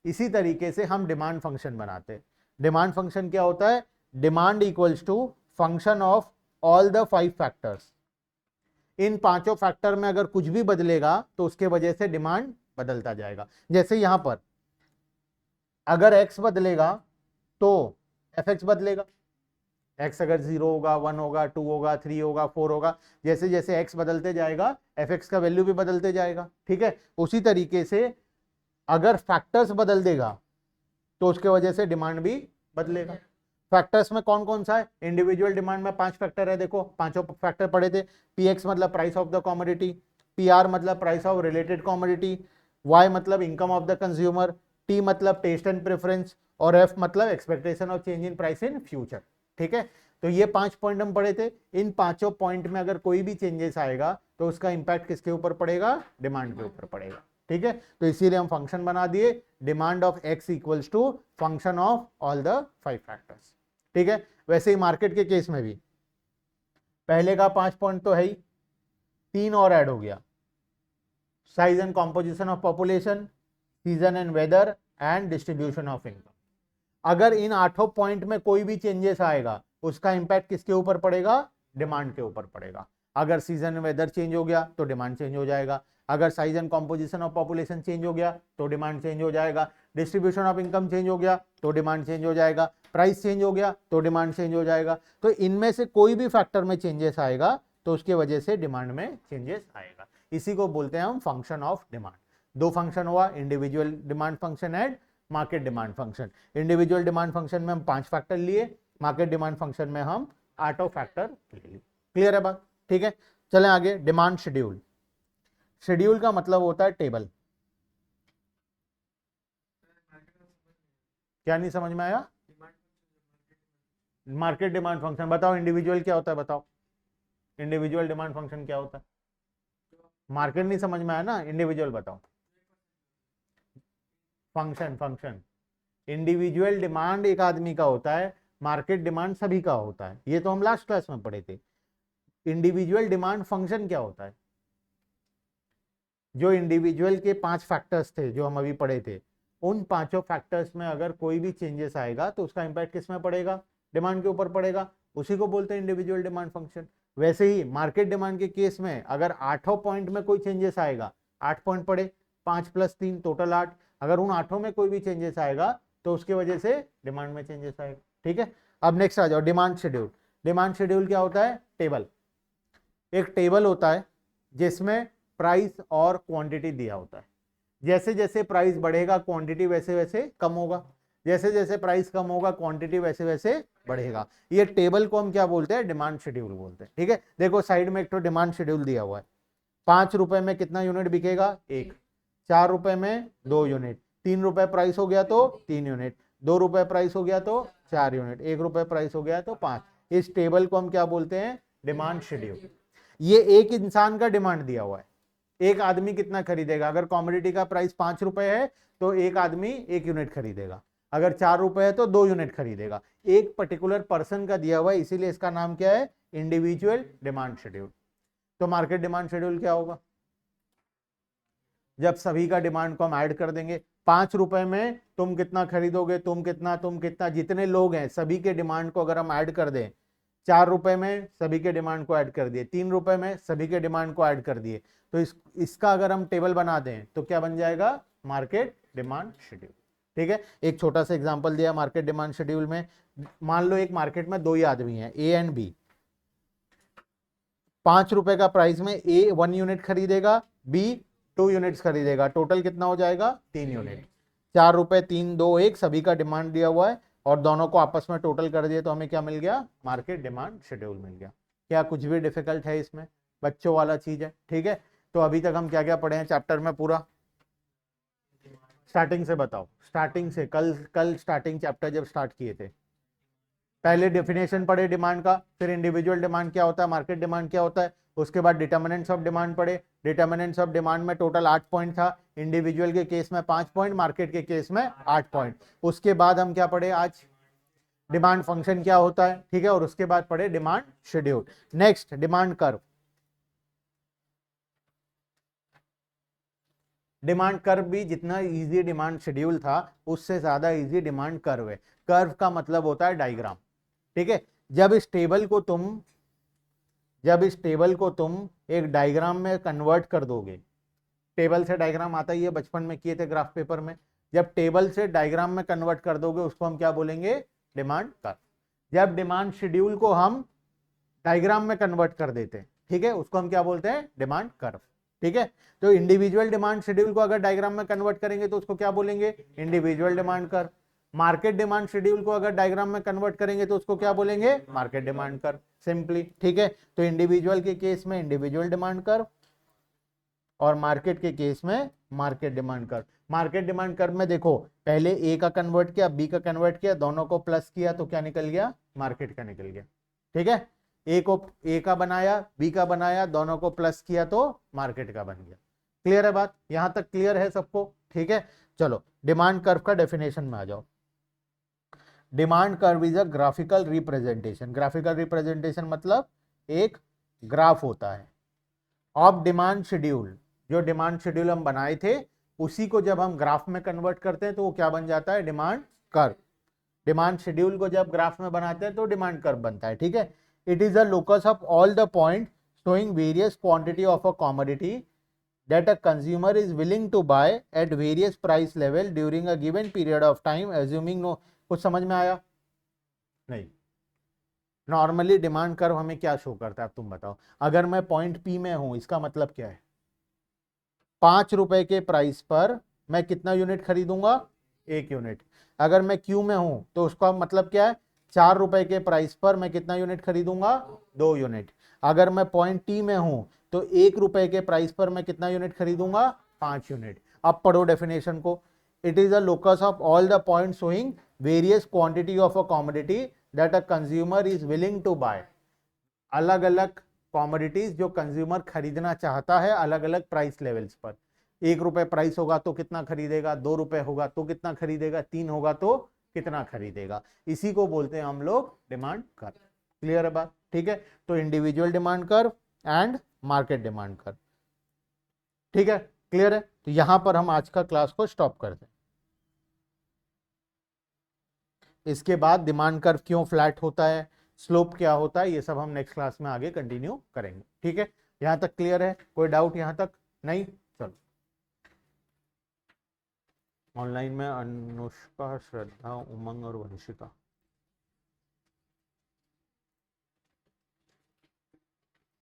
इसी तरीके से हम डिमांड फंक्शन बनाते हैं। डिमांड फंक्शन क्या होता है? Demand equals to function of all the 5 factors. इन पांचों फैक्टर में अगर कुछ भी बदलेगा तो उसके वजह से डिमांड बदलता जाएगा। जैसे यहां पर अगर x बदलेगा तो fx बदलेगा। x अगर 0 होगा, 1 होगा, 2 होगा, 3 होगा, 4 होगा, जैसे जैसे x बदलते जाएगा fx का वैल्यू भी बदलते जाएगा, ठीक है? उसी तरीके से अगर फैक्टर्स बदल देगा तो उसके वजह से डिमांड भी बदलेगा। फैक्टर्स में कौन कौन सा है? इंडिविजुअल डिमांड में 5 फैक्टर है, देखो पांचों फैक्टर पढ़े थे। px मतलब price of the commodity, pr मतलब price of related commodity, y मतलब income of the consumer, t मतलब टेस्ट एंड प्रेफरेंस, और f मतलब expectation of change in price in future, ठीक है? तो ये 5 पॉइंट हम पढ़े थे। इन पांचों पॉइंट में अगर कोई भी चेंजेस आएगा तो उसका इंपैक्ट किसके ऊपर पड़ेगा? डिमांड के ऊपर पड़ेगा, ठीक है? तो इसीलिए हम फंक्शन बना दिए, demand of x equals to function of all the 5 factors, ठीक है? वैसे ही मार्केट के केस में भी पहले का 5 पॉइंट तो है ही, 3 और ऐड हो गया, size and composition of population, season and weather and distribution of income. अगर इन 8 पॉइंट में कोई भी चेंजेस आएगा उसका इंपैक्ट किसके ऊपर पड़ेगा? डिमांड के ऊपर पड़ेगा। अगर सीजन वेदर चेंज हो गया तो डिमांड चेंज हो जाएगा। अगर size and composition of population change हो गया तो डिमांड चेंज हो जाएगा। डिस्ट्रीब्यूशन ऑफ इनकम चेंज हो गया तो डिमांड चेंज हो जाएगा। प्राइस चेंज हो गया तो डिमांड चेंज हो जाएगा। तो इनमें से कोई भी फैक्टर में चेंजेस आएगा तो उसकी वजह से डिमांड में चेंजेस आएगा। इसी को बोलते हैं हम फंक्शन ऑफ डिमांड। 2 फंक्शन हुआ, individual demand function and market demand function. Individual demand function में हम 5 फैक्टर लिए, मार्केट डिमांड फंक्शन में हम 8 फैक्टर लिए। क्लियर है बात? ठीक है, चलें आगे। Demand schedule. शेड्यूल का मतलब होता है टेबल। क्या नहीं समझ में आया? मार्केट डिमांड फंक्शन बताओ। इंडिविजुअल क्या होता है बताओ? इंडिविजुअल डिमांड फंक्शन क्या होता है? मार्केट नहीं समझ में आया ना, इंडिविजुअल बताओ। फंक्शन इंडिविजुअल डिमांड एक आदमी का होता है, मार्केट डिमांड सभी का होता है, ये तो हम लास्ट क्लास में पढ़े थे। इंडिविजुअल डिमांड फंक्शन क्या होता है? जो इंडिविजुअल के 5 फैक्टर्स थे जो हम अभी पढ़े थे, उन 5 फैक्टर्स में अगर कोई भी चेंजेस आएगा तो उसका इंपैक्ट किस में पड़ेगा? डिमांड के ऊपर पड़ेगा, उसी को बोलते हैं इंडिविजुअल डिमांड फंक्शन। वैसे ही मार्केट डिमांड के केस में अगर 8 पॉइंट में कोई चेंजेस आएगा, 8 पॉइंट पड़े, 5 + 3 टोटल 8, अगर उन 8 में कोई भी चेंजेस आएगा तो उसकी वजह से डिमांड में चेंजेस आएगा। ठीक है, अब नेक्स्ट आ जाओ, डिमांड शेड्यूल। डिमांड शेड्यूल क्या होता है? टेबल। एक टेबल होता है जिसमें प्राइस और क्वांटिटी दिया होता है। जैसे जैसे प्राइस बढ़ेगा क्वांटिटी वैसे वैसे कम होगा, जैसे जैसे प्राइस कम होगा क्वांटिटी वैसे वैसे बढ़ेगा। ये टेबल को हम क्या बोलते हैं? डिमांड शेड्यूल बोलते हैं। ठीक है, देखो साइड में एक तो डिमांड शेड्यूल दिया हुआ है। 5 रुपए में कितना यूनिट बिकेगा? 1। 4 रुपए में 2 यूनिट, 3 रुपए प्राइस हो गया तो 3 यूनिट, 2 रुपए प्राइस हो गया तो 4 यूनिट, 1 रुपए प्राइस हो गया तो 5। इस टेबल को हम क्या बोलते हैं? Demand schedule. ये एक इंसान का डिमांड दिया हुआ है, एक आदमी कितना खरीदेगा। अगर कॉमोडिटी का प्राइस 5 रुपए है तो एक आदमी 1 यूनिट खरीदेगा, अगर 4 रुपए है तो 2 यूनिट खरीदेगा। एक पर्टिकुलर पर्सन का दिया हुआ है, इसीलिए इसका नाम क्या है? Individual demand schedule. तो मार्केट डिमांड शेड्यूल क्या होगा? जब सभी का डिमांड को हम ऐड कर देंगे, 5 रुपए में तुम कितना खरीदोगे, तुम कितना, जितने लोग हैं सभी के डिमांड को अगर हम ऐड कर दें, 4 रुपए में सभी के डिमांड को ऐड कर दिए, 3 रुपए में सभी के डिमांड को ऐड कर दिए, तो इसका अगर हम टेबल बना दें तो क्या बन जाएगा? Market demand schedule. ठीक है, एक छोटा सा एग्जांपल दिया मार्केट डिमांड शेड्यूल में। मान लो एक मार्केट में 2 ही आदमी हैं, ए एंड बी। 5 रुपए का प्राइस में ए 1 यूनिट खरीदेगा, बी 2 यूनिट्स खरीदेगा, टोटल कितना हो जाएगा? 3 यूनिट। 4 रुपए 3 2 1 सभी का डिमांड दिया हुआ है और दोनों को आपस में टोटल कर दिए तो हमें क्या मिल गया? मार्केट डिमांड शेड्यूल मिल गया। क्या कुछ भी डिफिकल्ट है इसमें? बच्चों वाला चीज है। ठीक है, तो अभी तक हम क्या क्या पढ़े हैं चैप्टर में? पूरा स्टार्टिंग से बताओ, स्टार्टिंग से। कल स्टार्टिंग चैप्टर जब स्टार्ट किए थे, पहले डेफिनेशन पढ़े डिमांड का, फिर इंडिविजुअल डिमांड क्या होता है, मार्केट डिमांड क्या होता है, उसके बाद डिटर्मिनेंट्स ऑफ डिमांड पढ़े। डिटर्मिनेंट्स ऑफ डिमांड में टोटल 8 पॉइंट था, इंडिविजुअल के केस में 5 पॉइंट, मार्केट के केस में 8 पॉइंट। उसके बाद हम क्या पढ़े आज? डिमांड फंक्शन क्या होता है। ठीक है, और उसके बाद पढ़े demand schedule. Next demand curve. Demand curve भी जितना इजी डिमांड शेड्यूल था उससे ज्यादा इजी डिमांड कर्व है। कर्व का मतलब होता है डायग्राम। ठीक है, जब इस टेबल को तुम एक डायग्राम में कन्वर्ट कर दोगे, टेबल से डायग्राम आता ही है, बचपन में किए थे ग्राफ पेपर में। जब टेबल से डायग्राम में कन्वर्ट कर दोगे उसको हम क्या बोलेंगे? Demand curve. जब डिमांड शेड्यूल को हम डायग्राम में कन्वर्ट कर देते हैं, ठीक है, उसको हम क्या बोलते हैं? Demand curve. ठीक है, तो इंडिविजुअल डिमांड शेड्यूल को अगर डायग्राम में कन्वर्ट करेंगे तो उसको क्या बोलेंगे? Individual demand curve. Market demand schedule को अगर डायग्राम में कन्वर्ट करेंगे तो उसको क्या बोलेंगे? Market demand curve, simply. ठीक है, तो इंडिविजुअल के केस में इंडिविजुअल डिमांड कर्व और मार्केट के केस में market demand curve. Market demand curve में देखो, पहले ए का कन्वर्ट किया, बी का कन्वर्ट किया, दोनों को प्लस किया तो क्या निकल गया? मार्केट का निकल गया। ठीक है, ए का बनाया, बी का बनाया, दोनों को प्लस किया तो मार्केट का बन गया। क्लियर है बात? यहां तक क्लियर है सबको? ठीक है, चलो डिमांड कर्व का डेफिनेशन में आ जाओ। Demand curve is a graphical representation. Graphical representation मतलब एक ग्राफ होता है ऑफ डिमांड शेड्यूल। जो डिमांड शेड्यूल हम बनाए थे उसी को जब हम ग्राफ में कन्वर्ट करते हैं तो वो क्या बन जाता है? Demand curve. डिमांड शेड्यूल को जब ग्राफ में बनाते हैं तो डिमांड कर्व बनता है। ठीक है, it is a locus of all the point showing various quantity of a commodity that a consumer is willing to buy at various price level during a given period of time assuming no। कुछ समझ में आया? नहीं। Normally demand curve हमें क्या show करता है, अब तुम बताओ। अगर मैं पॉइंट पी में हूं, इसका मतलब क्या है? 5 रुपए के प्राइस पर मैं कितना यूनिट खरीदूंगा? 1 यूनिट। अगर मैं क्यू में हूं तो उसका मतलब क्या है? 4 रुपए के प्राइस पर मैं कितना यूनिट खरीदूंगा? 2 यूनिट। अगर मैं पॉइंट टी में हूं तो 1 रुपए के प्राइस पर मैं कितना यूनिट खरीदूंगा? 5 यूनिट। अब पढ़ो डेफिनेशन को। It is a locus of all the point showing various quantity of a commodity that a consumer is willing to buy. अलग अलग कॉमोडिटीज जो कंज्यूमर खरीदना चाहता है अलग अलग प्राइस लेवल्स पर। 1 रुपए प्राइस होगा तो कितना खरीदेगा, 2 रुपए होगा तो कितना खरीदेगा, 3 होगा तो कितना खरीदेगा, इसी को बोलते हैं हम लोग डिमांड कर्व। क्लियर है बात? ठीक है, तो individual demand curve and market demand curve. ठीक है, क्लियर है? तो यहां पर हम आज का क्लास को स्टॉप करते हैं। इसके बाद डिमांड कर्व क्यों फ्लैट होता है, स्लोप क्या होता है, ये सब हम नेक्स्ट क्लास में आगे कंटिन्यू करेंगे। ठीक है, यहां तक क्लियर है? कोई डाउट यहां तक? नहीं? चलो, ऑनलाइन में अनुष्का, श्रद्धा, उमंग और वंशिका।